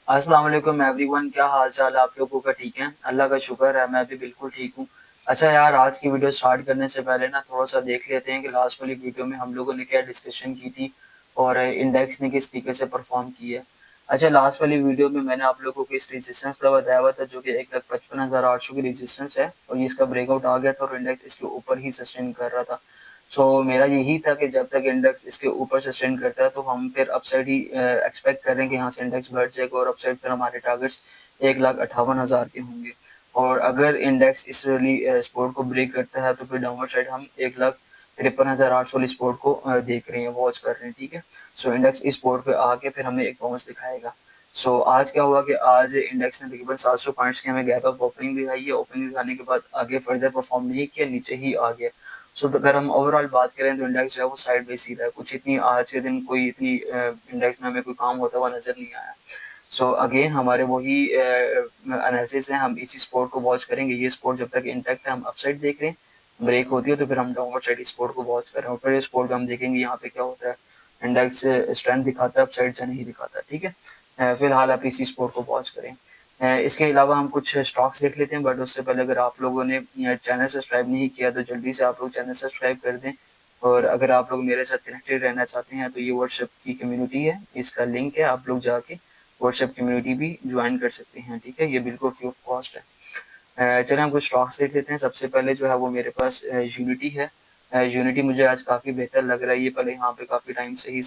अस्सलाम वालेकुम एवरीवन, क्या हाल चाल है आप लोगों का? ठीक है, अल्लाह का शुक्र है, मैं भी बिल्कुल ठीक हूँ। अच्छा यार, आज की वीडियो स्टार्ट करने से पहले ना थोड़ा सा देख लेते हैं कि लास्ट वाली वीडियो में हम लोगों ने क्या डिस्कशन की थी और इंडेक्स ने किस तरीके से परफॉर्म किया है। अच्छा, लास्ट वाली वीडियो में मैंने आप लोगों को इस रेजिस्टेंस का बताया हुआ था जो कि 1,55,800 की रेजिस्टेंस है और ये इसका ब्रेकआउट आ गया था और इंडेक्स इसके ऊपर ही सस्टेन कर रहा था। सो मेरा यही था कि जब तक इंडेक्स इसके ऊपर सस्टेन करता है तो हम फिर अपसाइड ही एक्सपेक्ट कर रहे हैं कि यहाँ से इंडेक्स बढ़ जाएगा और अपसाइड फिर हमारे टारगेट्स 1,58,000 के होंगे। और अगर इंडेक्स इस वाली सपोर्ट को ब्रेक करता है तो फिर डाउनवर्ड साइड हम 1,53,800 वाली सपोर्ट को देख रहे हैं, वॉच कर रहे हैं। ठीक है, सो इंडेक्स इस सपोर्ट पे आके फिर हमें एक बाउंस दिखाएगा। सो आज क्या हुआ कि आज इंडेक्स ने तकरीबन 700 पॉइंट्स की हमें गैप अप ओपनिंग दिखाई है। ओपनिंग दिखाने के बाद आगे फर्दर परफॉर्म नहीं किया, नीचे ही आ गया। सो अगर हम ओवरऑल बात करें तो इंडेक्स जो है वो साइड बाई सीधा है, कुछ इतनी आज के दिन कोई इतनी इंडेक्स में हमें कोई काम होता हुआ नजर नहीं आया। सो अगेन हमारे वही एनालिसिस है, हम इसी स्पोर्ट को वॉच करेंगे। ये स्पोर्ट जब तक इंटैक्ट है हम अपसाइड देख रहे हैं, ब्रेक होती है तो फिर हम डाउनवर्ड साइड स्पोर्ट को वॉच कर रहे हैं और फिर इस स्पोर्ट को हम देखेंगे यहाँ पे क्या होता है, इंडेक्स स्ट्रेंथ दिखाता है अपसाइड से नहीं दिखाता। ठीक है, फिलहाल आप इसी स्पोर्ट को वॉच करें। इसके अलावा हम कुछ स्टॉक्स देख लेते हैं, बट उससे पहले अगर आप लोगों ने चैनल सब्सक्राइब नहीं किया तो जल्दी से आप लोग चैनल सब्सक्राइब कर दें। और अगर आप लोग मेरे साथ कनेक्टेड रहना चाहते हैं तो ये व्हाट्सएप की कम्युनिटी है, इसका लिंक है, आप लोग जाके व्हाट्सएप कम्युनिटी भी ज्वाइन कर सकते हैं। ठीक है, ये बिल्कुल फ्री ऑफ कॉस्ट है। चलिए हम कुछ स्टॉक्स देख लेते हैं। सबसे पहले जो है वो मेरे पास यूनिटी है। यूनिटी मुझे आज काफ़ी बेहतर लग रहा है। ये पहले यहाँ पे काफ़ी टाइम से ही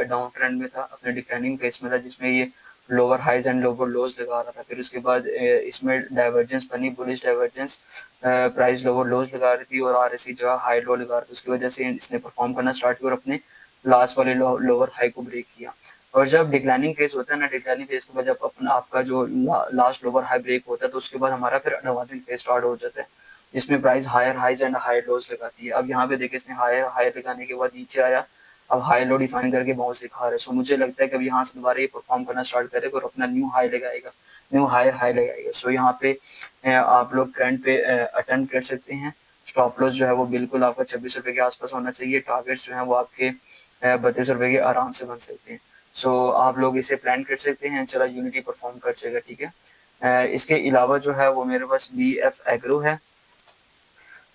डाउन ट्रेंड में था, अपने डिक्लाइनिंग फेस में था, जिसमें ये lower highs and lower lows लगा रहा था। फिर उसके बाद इसमें डाइवर्जेंस बनी, bullish divergence, price lower lows लगा रही थी और आरएससी जो है हाई लो लगा रहा था। उसकी वजह से इसने परफॉर्म करना स्टार्ट किया और अपने लास्ट वाले लोअर हाई को ब्रेक किया। और जब डिक्लाइनिंग फेज होता है ना, डिक्लाइनिंग फेज के बाद जब अपना आपका जो लास्ट लोअर हाई ब्रेक होता है तो उसके बाद हमारा फिर एडवांसिंग फेज स्टार्ट हो जाता है, जिसमें price higher highs and higher lows लगाती है। अब यहाँ पे देखिए इसने हायर हायर लगाने के बाद नीचे आया, अब हाई लो डिफाइन करके बाउंस दिखा रहा है। सो मुझे लगता है कि अब यहाँ से दोबारा ये परफॉर्म करना स्टार्ट करेगा और अपना न्यू हाई लगाएगा, न्यू हायर हाई लगाएगा। सो यहाँ पे आप लोग करंट पे अटेम्प्ट कर सकते हैं। स्टॉप लॉस जो है वो बिल्कुल आपका 26 रुपए के आसपास होना चाहिए। टारगेट्स जो है वो आपके 32 रुपए के आराम से बन सकते हैं। सो आप लोग इसे प्लान कर सकते हैं, चला यूनिटी परफॉर्म कर जाएगा। ठीक है, इसके अलावा जो है वो मेरे पास बी एफ एग्रो है।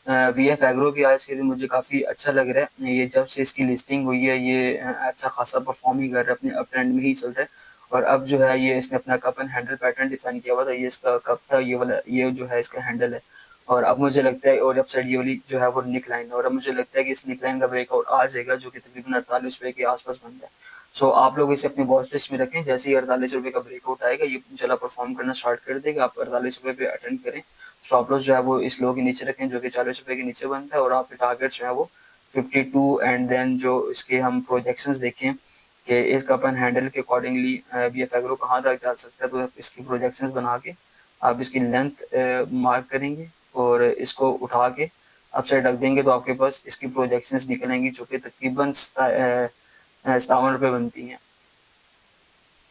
बी एफ एग्रो भी आज के दिन मुझे काफ़ी अच्छा लग रहा है। ये जब से इसकी लिस्टिंग हुई है ये अच्छा खासा परफॉर्म ही कर रहा है, अपने अप ट्रेंड में ही चल रहा है। और अब जो है ये इसने अपना cup and handle pattern define किया हुआ था, ये इसका कप था, ये वाला ये जो है इसका हैंडल है। और अब मुझे लगता है और लेफ्ट साइड ये वाली जो है वो निक लाइन है और अब मुझे लगता है कि इस निक लाइन का ब्रेकआउट आ जाएगा जो कि तकरीबन 48 रुपए के आसपास बन जाए। सो आप लोग इसे अपनी वॉच लिस्ट में रखें, जैसे ही 48 रुपए का ब्रेकआउट आएगा ये चला परफॉर्म करना स्टार्ट कर देगा। आप 48 रुपए पे अटेंड करें। स्टॉप लॉस जो है वो इस लो के नीचे रखें जो कि 40 रुपए के नीचे बनता है और आपके टारगेट जो है वो 52 एंड देन जो इसके हम प्रोजेक्शंस देखें कि इसका अपन हैंडल के अकॉर्डिंगली बी एफ एग्रो कहाँ तक जा सकता है, तो इसकी प्रोजेक्शंस बना के आप इसकी लेंथ मार्क करेंगे और इसको उठा के अपसाइड रख देंगे तो आपके पास इसकी प्रोजेक्शंस निकलेंगी जो कि तकरीबन 57 रुपये बनती हैं,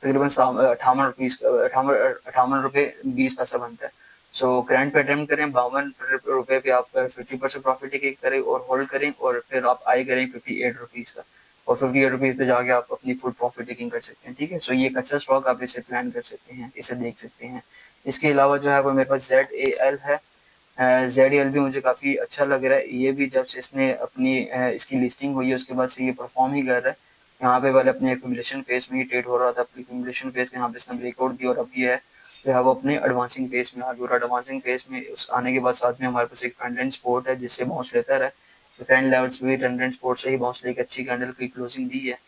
तकरीबन 58 रुपीज, 58 58 रुपये 20 पैसा बनता है। सो करंट पे अटेम्प्ट करें, 52 रुपये पे आप 50% प्रॉफिट टेक करें और होल्ड करें और फिर आप आई करें 58 रुपीज का और 58 रुपीज पे जाके आप अपनी फुल प्रॉफिट टेकिंग कर सकते हैं। ठीक है, सो ये एक अच्छा स्टॉक, आप इसे प्लान कर सकते हैं, इसे देख सकते हैं। इसके अलावा जो है वो मेरे पास ZAL है। ZAL भी मुझे काफ़ी अच्छा लग रहा है। ये भी जब से इसने अपनी इसकी लिस्टिंग हुई है उसके बाद से ये परफॉर्म ही कर रहा है। यहाँ पे पहले अपने एक्यूमुलेशन फेज में ही ट्रेड हो रहा था, अपनी एक्यूमुलेशन फेज के यहाँ पे इसने ब्रेकआउट दिया और अब ये है जो है वो अपने एडवांसिंग फेज में आ गया और एडवांसिंग फेज में उस आने के बाद साथ में हमारे पास एक ट्रेंड एंड सपोर्ट है जिससे बाउंस लेता रहा है। तो ट्रेंड लेवल्स भी ट्रेंड एंड सपोर्ट से ही बाउंस लेके अच्छी कैंडल की क्लोजिंग दी है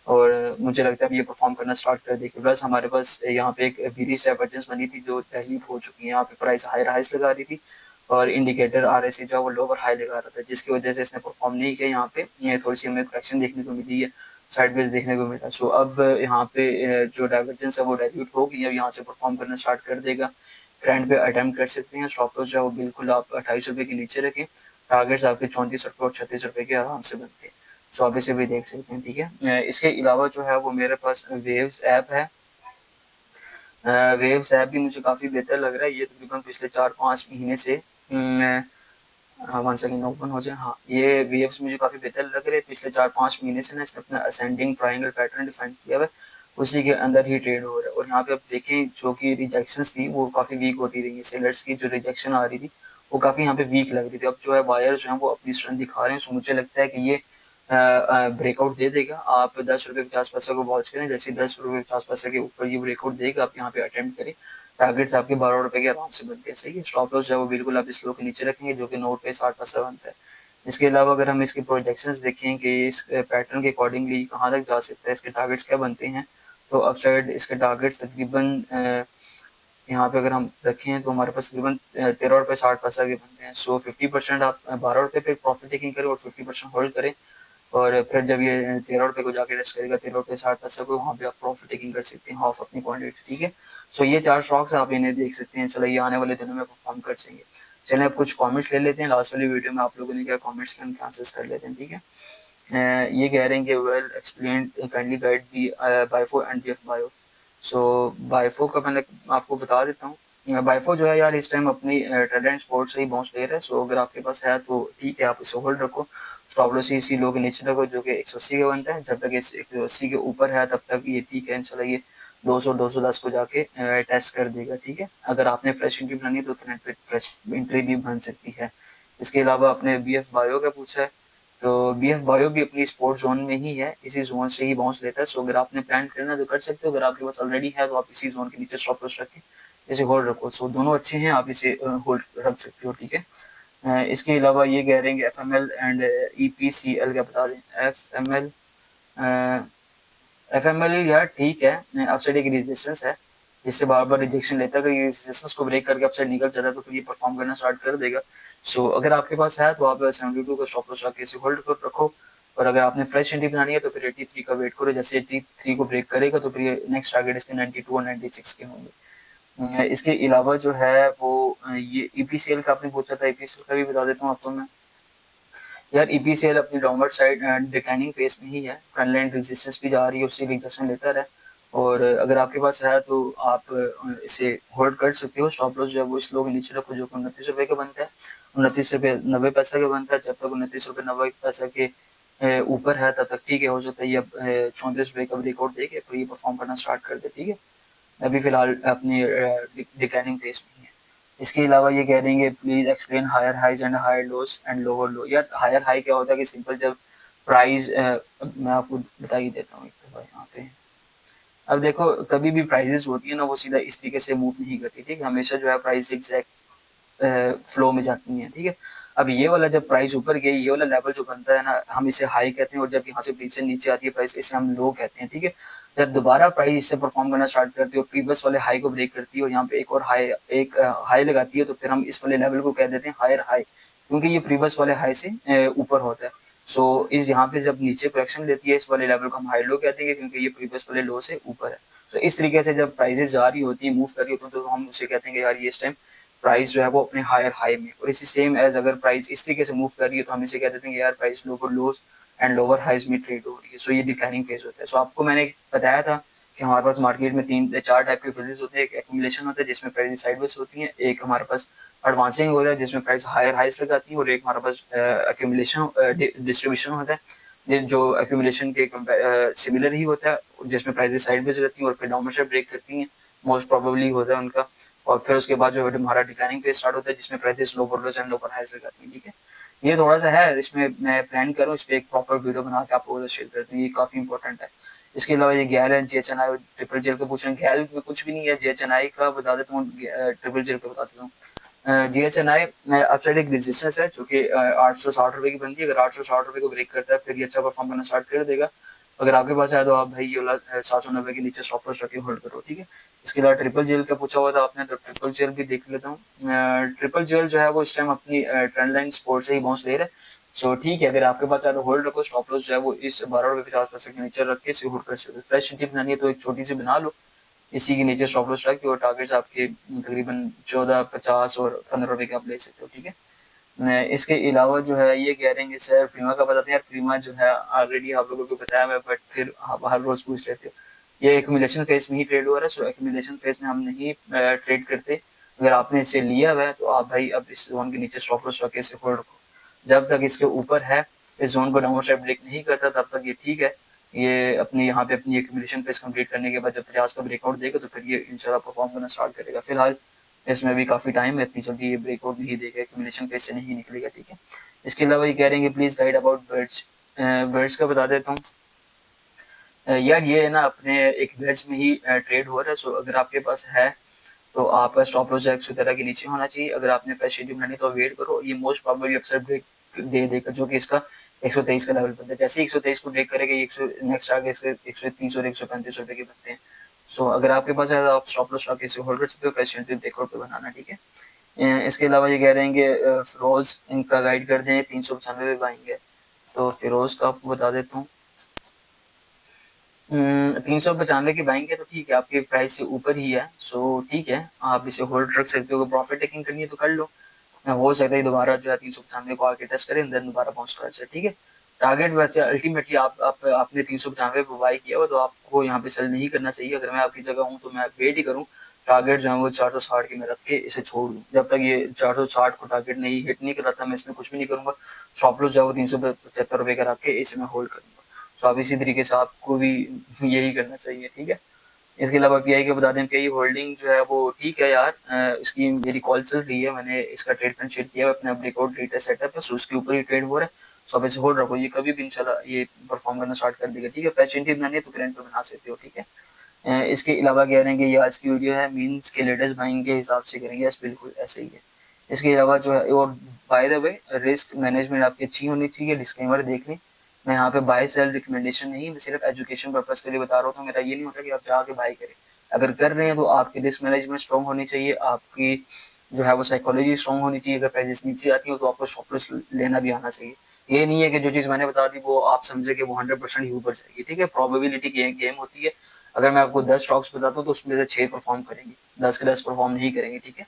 और मुझे लगता है अब ये परफॉर्म करना स्टार्ट कर देगी। प्लस हमारे पास यहाँ पे एक बीरिश डाइवर्जेंस बनी थी जो तहलील हो चुकी है, यहाँ पे प्राइस हाई हाइस लगा रही थी और इंडिकेटर आरएससी जो है वो लोअर हाई लगा रहा था, जिसकी वजह से इसने परफॉर्म नहीं किया। यहाँ पे ये थोड़ी सी हमें करेक्शन देखने को मिली है, साइडवेज देखने को मिला। सो अब यहाँ पे जो डाइवर्जेंस है वो डाइल्यूट होगी, अब यहाँ से परफॉर्म करना स्टार्ट कर देगा। ट्रेंड पे अटेम्प्ट कर सकते हैं। स्टॉप लॉस जो है वो बिल्कुल आप 28 रुपए के नीचे रखें। टारगेट्स आपके 34 रुपए और 36 रुपए के आराम से बनते हैं। सो आप इसे भी देख सकते हैं। ठीक है, इसके अलावा जो है वो मेरे पास वेव्स ऐप है। वेव्स ऐप भी मुझे काफ़ी बेहतर लग रहा है। ये तकरीबन पिछले 4-5 महीने से हाँ, 1 सेकेंड ओपन हो जाए। हाँ, ये वेव्स मुझे काफ़ी बेहतर लग रहे हैं। पिछले 4-5 महीने से ना इसने अपना असेंडिंग ट्राइंगल पैटर्न डिफाइन किया हुआ है उसी के अंदर ही ट्रेड हो रहा है। और यहाँ पे आप देखें जो कि रिजेक्शंस थी वो काफ़ी वीक होती रही है, सेलर्स की जो रिजेक्शन आ रही थी वो काफ़ी यहाँ पे वीक लग रही थी। अब जो है बायर्स जो है वो अपनी स्ट्रेंथ दिखा रहे हैं, सो मुझे लगता है कि ये ब्रेकआउट दे देगा। आप 10 रुपये 50 पैसे को वॉच करें, जैसे 10 रुपये 50 पैसे के ऊपर ये ब्रेकआउट देगा आप यहाँ पे अटेम्प्ट करें, टारगेट्स आपके 12 रुपये के आराम से बनते हैं। सही है, स्टॉप लॉस जो है वो बिल्कुल आप इस लो के नीचे रखेंगे जो कि नोट पे 60 पैसा बनता है। इसके अलावा अगर हम इसके प्रोजेक्शंस देखें कि इस पैटर्न के अकॉर्डिंगली कहाँ तक जा सकता है, इसके टारगेट्स क्या बनते हैं, तो अपसाइड इसके टारगेट्स तकरीबन यहाँ पे अगर हम रखें तो हमारे पास तकरीबन 13 रुपये 60 पैसा के बनते हैं। सो 50% आप 12 रुपये पे प्रॉफिट टेकिंग करें और 50% होल्ड करें, और फिर जब ये 13 रुपये को जाके रेस्ट करेगा 13 रुपये 60 पैसा को, वहाँ पे आप प्रॉफिट टेकिंग कर सकते हैं हाफ अपनी क्वांटिटी। ठीक है, सो ये 4 स्टॉक्स आप इन्हें देख सकते हैं। चलो ये आने वाले दिनों में परफॉर्म कर जाएंगे। चलिए अब कुछ कमेंट्स ले लेते हैं, लास्ट वाली वीडियो में आप लोगों ने क्या कमेंट्स के उनके आंसर्स कर लेते हैं। ठीक है, ये कह रहे हैं कि well explain kindly guide the बायफो एंड बीएफ बायो। सो बायफो का मैंने आपको बता देता हूँ। बायफो जो है यार इस टाइम अपनी ट्रेंड स्पोर्ट से ही बाउंस ले रहा है। सो अगर आपके पास है तो ठीक है, आप इसे होल्ड रखो, स्टॉप लॉस इसी लो के नीचे रखो जो कि 180 के बनता है। जब तक इस 180 के ऊपर है तब तक ये ठीक है, इंशाल्लाह ये 200 210 को जाके टेस्ट कर देगा। ठीक है, अगर आपने फ्रेश एंट्री बनानी है तो थ्रेड पे फ्रेश एंट्री भी बन सकती है। इसके अलावा आपने बीएफ बायो का पूछा है, तो बीएफ बायो भी अपनी स्पोर्ट जोन में ही है, इसी जोन से ही बाउंस लेता है। सो अगर आपने प्लान करना तो कर सकते हो, अगर आपके पास ऑलरेडी है तो आप इसी जोन के नीचे स्टॉप लॉस रख के इसे होल्ड रखो। सो दोनों अच्छे हैं, आप इसे होल्ड रख सकते हो। ठीक है, इसके अलावा ये कह रहे हैं कि एफएमएल एंड ईपीसीएल क्या बता दें। एफएमएल यार ठीक है, अपसाइड एक रेजिस्टेंस है जिससे बार बार रिजेक्शन लेता है, अगर ये रेजिस्टेंस को ब्रेक करके अपसाइड निकल जाता है तो फिर ये परफॉर्म करना स्टार्ट कर देगा। सो अगर आपके पास है तो आप 72 का स्टॉप लॉस रख के इसे होल्ड कर रखो, और अगर आपने फ्रेश एंट्री बनानी है तो फिर 83 का वेट करो। जैसे 83 को ब्रेक करेगा तो फिर नेक्स्ट टारगेट इसके 92 और 96 के होंगे। इसके अलावा जो है वो ये ईपीसीएल का आपने पूछा था, ईपीसीएल का भी बता देता हूँ आपको मैं। यार ईपीसीएल अपनी डाउनवर्ड साइड डिक्लाइनिंग फेस में ही है, ट्रेंड रेजिस्टेंस भी जा रही है, उससे रिजेक्शन लेता है। और अगर आपके पास है तो आप इसे होल्ड कर सकते हो। स्टॉप लॉस जो है वो इस लो के नीचे रखो जो कि 29 रुपये का बनता है, 29 रुपये 90 पैसा का बनता है। जब तक 29 रुपये 90 पैसा के ऊपर है तब तक ठीक है, हो सकता है ये 34 रुपये का ब्रेकआउट देके फिर ये परफॉर्म करना स्टार्ट कर दे। ठीक है, अभी फिलहाल अपनी डिक्लाइनिंग फेस में ही है। इसके अलावा ये कह देंगे please explain higher highs and higher lows and lower low. यार हायर हाई क्या होता है कि सिंपल जब प्राइस मैं आपको बता ही देता हूँ एक दफा यहाँ पे। अब देखो कभी भी प्राइजेस होती है ना वो सीधा इस तरीके से मूव नहीं करती, ठीक है, हमेशा जो है प्राइस एग्जैक्ट फ्लो में जाती है। ठीक है, अब ये वाला जब प्राइस ऊपर गई, ये वाला लेवल जो बनता है ना हम इसे हाई कहते हैं, और जब यहाँ से पीछे नीचे आती है प्राइस इसे हम लो कहते हैं। ठीक है, जब दोबारा प्राइस इससे परफॉर्म करना स्टार्ट करती है और प्रीवियस वाले हाई को ब्रेक करती है और यहाँ पे एक और हाई लगाती है तो फिर हम इस वाले लेवल को कह देते हैं हायर हाई, क्योंकि ये प्रीवियस वाले हाई से ऊपर होता है। सो इस यहाँ पे जब नीचे करेक्शन लेती है इस वाले लेवल को हम हाई लो कहते हैं क्योंकि ये प्रीवियस वाले लो से ऊपर है। तो इस तरीके से जब प्राइसेस जा रही होती है मूव कर रही होती है तो हम उसे कहते हैं कि यार ये इस टाइम प्राइस जो है वो अपने हायर हाई में, और इसी सेम एज अगर प्राइस इस तरीके से मूव कर रही है तो हम इसे कह देते हैं कि यार price lower lows and lower highs में ट्रेड हो रही है। सो ये डिक्लाइनिंग फेज होता है। सो आपको मैंने बताया था कि हमारे पास मार्केट में 3-4 टाइप के फेजेस होते हैं। एक एक्यूमुलेशन होता है जिसमें प्राइस साइडवेज होती है, एक हमारे पास एडवांसिंग होता है जिसमें प्राइस हायर हाइज लगाती है, और एक हमारे पास एक्यूमुलेशन डिस्ट्रीब्यूशन होता है जो एक्यूमुलेशन के सिमिलर ही होता है जिसमें प्राइसेस साइडवेज रहती हैं और फिर डाउनवर्ड साइड ब्रेक करती हैं, मोस्ट प्रोबेबली होता है उनका। और फिर उसके बाद जो है हमारा डिक्लाइनिंग फेज स्टार्ट होता है जिसमें prices lower lows and lower highs लगाती हैं। ठीक है, ये थोड़ा सा है, इसमें मैं प्लान करूँ इस पर एक प्रॉपर वीडियो बना के आप लोगों से शेयर करते हैं, ये काफी इंपॉर्टेंट है। इसके अलावा ये गैल एंड जीएचएनआई ट्रिपल जेल को पूछ रहे हैं, गैल में कुछ भी नहीं है, जीएचएनआई का बता देता हूँ, ट्रिपल जेल का बता देता हूँ। जीएचएनआई अपसाइड एक रेजिस्टेंस है जो कि 860 रुपये की बनती है, अगर 860 रुपये को ब्रेक करता है फिर ये अच्छा परफॉर्म करना स्टार्ट कर देगा। अगर आपके पास है तो आप भाई ये वाला 790 के नीचे स्टॉप लॉस रख के होल्ड करो। ठीक है, इसके अलावा ट्रिपल जेल का पूछा हुआ था आपने, तो ट्रिपल जेल भी देख लेता हूँ। ट्रिपल जेल जो है वो इस टाइम अपनी ट्रेंड लाइन सपोर्ट से ही बाउंस ले रहा है। सो ठीक है, अगर आपके पास है तो होल्ड रखो, स्टॉप लॉस जो है वो इस 12 रुपये 50 पैसे के नीचे रख के इसे होल्ड कर सकते हो। फ्रेश एंट्री बनानी है तो एक छोटी सी बना लो, इसी के नीचे स्टॉप लॉस रख के, और टारगेट्स आपके तकरीबन 14, 50 और 15 रुपये के आप ले सकते हो। ठीक है, इसके अलावा जो है ये कह रहे हैं सर प्रीमा का बताते हैं। यार प्रीमा जो है ऑलरेडी आप लोगों को बताया मैं, बट फिर आप हर रोज पूछ लेते हो। ये एक्यूमुलेशन फेज में ही ट्रेड हो रहा है। सो एक्यूमुलेशन फेज में हम नहीं ट्रेड करते। अगर आपने इसे लिया हुआ है तो आप भाई अब इस जोन के नीचे स्टॉप लॉस रख के इसे होल्ड रखो, जब तक इसके ऊपर है, इस जोन को डाउनवर्ड साइड ब्रेक नहीं करता तब तक ये ठीक है, ये अपनी यहाँ पे अपनी एक्यूमुलेशन फेज कंप्लीट करने के बाद जब 50 का ब्रेकआउट देगा तो फिर ये इंशाल्लाह परफॉर्म करना स्टार्ट करेगा। फिलहाल इसमें भी काफ़ी टाइम है, इतनी जल्दी ये ब्रेकआउट नहीं देगा, एक्यूमुलेशन फेज से नहीं निकलेगा, ठीक है। इसके अलावा ये कह रहे हैं कि please guide about birds. Birds का बता देता हूँ। यार ये है ना अपने एक वेज में ही ट्रेड हो रहा है, सो अगर आपके पास है तो आप स्टॉप लॉस 117 के नीचे होना चाहिए। अगर आपने फ्रेश शेड्यूल बनानी तो वेट करो, ये मोस्ट प्रोबेबली अपसाइड ब्रेक दे देगा, जो कि इसका 123 का लेवल बनता है। जैसे ही 123 को ब्रेक करेगा ये नेक्स्ट टारगेट 130 और 135 रुपए के बनते हैं। सो अगर आपके पास है तो आप स्टॉप लॉस आके इसे होल्ड कर सकते हो, फ्रेश शेड्यूल ब्रेकआउट पे बनाना, ठीक है। इसके अलावा ये कह रहे हैं कि फिरोज इनका गाइड कर दें, 395 पे बाएंगे, तो फिरोज का आपको बता देता हूँ। 395 की बाइंग है तो ठीक है, आपके प्राइस से ऊपर ही है, सो ठीक है, आप इसे होल्ड रख सकते हो। प्रॉफिट टेकिंग करनी है तो कर लो, हो सकता है दोबारा जो है 395 को आके टेस्ट करें, देन दोबारा बाउंस कर जाए, ठीक है। टारगेट वैसे अल्टीमेटली आपने 395 पे बाई किया हुआ तो आपको यहाँ पे सेल नहीं करना चाहिए। अगर मैं आपकी जगह हूँ तो मैं वेट ही करूँ, टारगेट जो है वो 460 के में रख के इसे छोड़ दूँ। जब तक ये 460 को टारगेट नहीं हिट नहीं कर रहा था मैं इसमें कुछ भी नहीं करूँगा। स्टॉप लॉस जो है वो 375 रुपये का रख के इसे मैं होल्ड करूँगा। तो आप इसी तरीके से आपको भी यही करना चाहिए, ठीक है। इसके अलावा पीआई के बता दें, पीआई होल्डिंग जो है वो ठीक है यार, इसकी मेरी कॉल चल रही है, मैंने इसका ट्रेड शेयर किया है अपने ब्रेकआउट डेटा सेटअप है, सो उसके ऊपर ही ट्रेड हो रहा है। सो आप इसे होल्ड रखो, ये कभी भी इंशाल्लाह ये परफॉर्म करना स्टार्ट कर देगा, ठीक है। फ्रेश एंट्री बनानी है तो करंट पे बना सकते हो, ठीक है। इसके अलावा कह रहे हैं कि ये आज की वीडियो है मीन्स के लेटेस्ट बाइंग के हिसाब से करेंगे, यस बिल्कुल ऐसे ही है। इसके अलावा जो है, और by the way risk management आपकी अच्छी होनी चाहिए, डिस्क्लेमर देख लें। मैं यहाँ पे बाय सेल रिकमेंडेशन नहीं, मैं सिर्फ एजुकेशन पर्पज के लिए बता रहा हूँ। मेरा ये नहीं होता कि आप जाके बाय करें। अगर कर रहे हैं तो आपकी रिस्क मैनेजमेंट स्ट्रॉन्ग होनी चाहिए, आपकी जो है वो साइकोलॉजी स्ट्रॉन्ग होनी चाहिए। अगर प्राइसेस नीचे आती हो तो आपको स्टॉप लॉस लेना भी आना चाहिए। ये नहीं है कि जो चीज़ मैंने बता दी वो आप समझे कि वो 100% ही ऊपर जाएगी, ठीक है। प्रोबेबिलिटी की गेम होती है। अगर मैं आपको 10 स्टॉक्स बताता हूँ तो उसमें से 6 परफॉर्म करेंगे, 10 के 10 परफॉर्म नहीं करेंगे, ठीक है।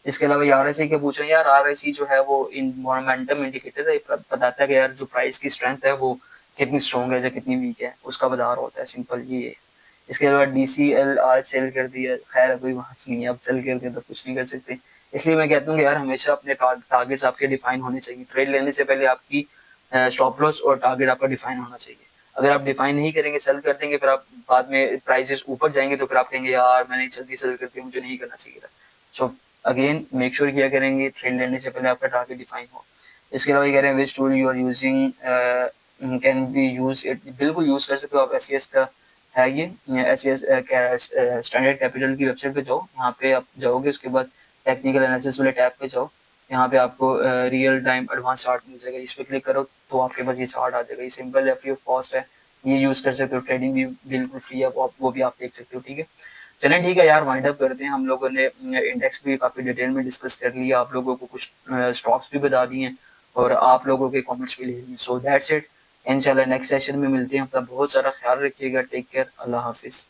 इसके अलावा RSI क्या पूछ रहे हैं यार, RSI जो है वो मोमेंटम इंडिकेटर है, बताता है कि यार जो प्राइस की स्ट्रेंथ है वो कितनी स्ट्रॉन्ग है या कितनी वीक है, उसका बता रहा होता है, सिंपल ये है। इसके अलावा DCL आज सेल कर दिया, खैर अभी वहाँ नहीं है, अब सेल करके तो कुछ नहीं कर सकते। इसलिए मैं कहता हूँ कि यार हमेशा अपने टारगेट्स आपके डिफाइन होने चाहिए। ट्रेड लेने से पहले आपकी स्टॉप लॉस और टारगेट आपका डिफाइन होना चाहिए। अगर आप डिफाइन नहीं करेंगे, सेल कर देंगे, फिर आप बाद में प्राइसेस ऊपर जाएंगे तो फिर आप कहेंगे यार मैंने जल्दी सेल कर दिया, मुझे नहीं करना चाहिए था। सो अगेन मेक श्योर किया करेंगे ट्रेड लेने से पहले आपका टारगेट डिफाइन हो। इसके अलावा ये कह रहे हैं which tool you are using can be use it, बिल्कुल यूज कर सकते हो आप। SES का है ये, SES स्टैंडर्ड कैपिटल की वेबसाइट पे जाओ, यहाँ पे आप जाओगे, उसके बाद टेक्निकल एनालिसिस वाले टैब पे जाओ, यहाँ पे आपको रियल टाइम एडवांस चार्ट मिल जाएगा, इस पे क्लिक करो तो आपके पास ये चार्ट आ जाएगा। ये सिंपल है, फ्री ऑफ कॉस्ट है, ये यूज कर सकते हो। ट्रेडिंग भी बिल्कुल फ्री है, वो भी आप देख सकते हो, ठीक है। चलें ठीक है यार, वाइंड अप करते हैं। हम लोगों ने इंडेक्स भी काफी डिटेल में डिस्कस कर लिया, आप लोगों को कुछ स्टॉक्स भी बता दिए और आप लोगों के कमेंट्स भी ले लिए। सो दैट्स इट, इंशाल्लाह नेक्स्ट सेशन में मिलते हैं। अपना बहुत सारा ख्याल रखिएगा, टेक केयर, अल्लाह हाफिज।